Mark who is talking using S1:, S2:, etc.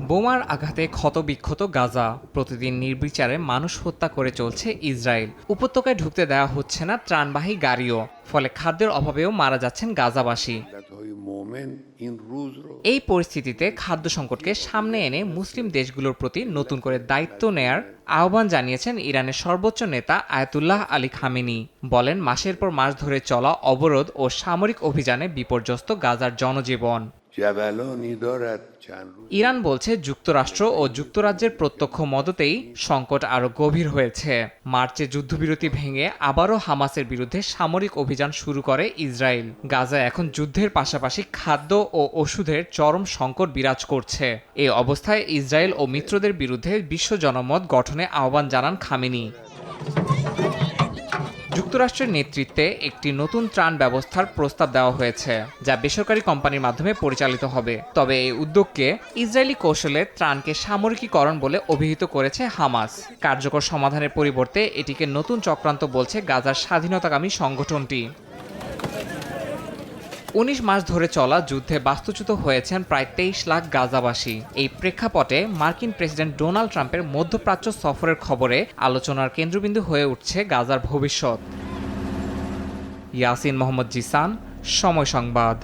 S1: বোমার আঘাতে ক্ষতবিক্ষত গাজা, প্রতিদিন নির্বিচারে মানুষ হত্যা করে চলছে ইসরায়েল। উপত্যকায় ঢুকতে দেওয়া হচ্ছে না ত্রাণবাহী গাড়িও, ফলে খাদ্যের অভাবেও মারা যাচ্ছেন গাজাবাসী। এই পরিস্থিতিতে খাদ্য সংকটকে সামনে এনে মুসলিম দেশগুলোর প্রতি নতুন করে দায়িত্ব নেয়ার আহ্বান জানিয়েছেন ইরানের সর্বোচ্চ নেতা আয়াতুল্লাহ আলী খামেনি। বলেন, মাসের পর মাস ধরে চলা অবরোধ ও সামরিক অভিযানে বিপর্যস্ত গাজার জনজীবন। ইরান বলছে, যুক্তরাষ্ট্র ও যুক্তরাজ্যের প্রত্যক্ষ মদতেই সংকট আরও গভীর হয়েছে। মার্চে যুদ্ধবিরতি ভেঙে আবারও হামাসের বিরুদ্ধে সামরিক অভিযান শুরু করে ইসরায়েল। গাজায় এখন যুদ্ধের পাশাপাশি খাদ্য ও ওষুধের চরম সংকট বিরাজ করছে। এই অবস্থায় ইসরায়েল ও মিত্রদের বিরুদ্ধে বিশ্ব জনমত গঠনে আহ্বান জানান খামেনি। যুক্তরাষ্ট্রের নেতৃত্বে একটি নতুন ত্রাণ ব্যবস্থার প্রস্তাব দেওয়া হয়েছে, যা বেসরকারি কোম্পানির মাধ্যমে পরিচালিত হবে। তবে এই উদ্যোগকে ইসরায়েলি কৌশলে ত্রাণকে সামরিকীকরণ বলে অভিহিত করেছে হামাস। কার্যকর সমাধানের পরিবর্তে এটিকে নতুন চক্রান্ত বলছে গাজার স্বাধীনতাকামী সংগঠনটি। ১৯ মাস ধরে চলা যুদ্ধে বাস্তুচ্যুত হয়েছেন প্রায় ২৩ লাখ গাজাবাসী। এই প্রেক্ষাপটে মার্কিন প্রেসিডেন্ট ডোনাল্ড ট্রাম্পের মধ্যপ্রাচ্য সফরের খবরে আলোচনার কেন্দ্রবিন্দু হয়ে উঠছে গাজার ভবিষ্যৎ। ইয়াসিন মোহাম্মদ জিসান, সময় সংবাদ।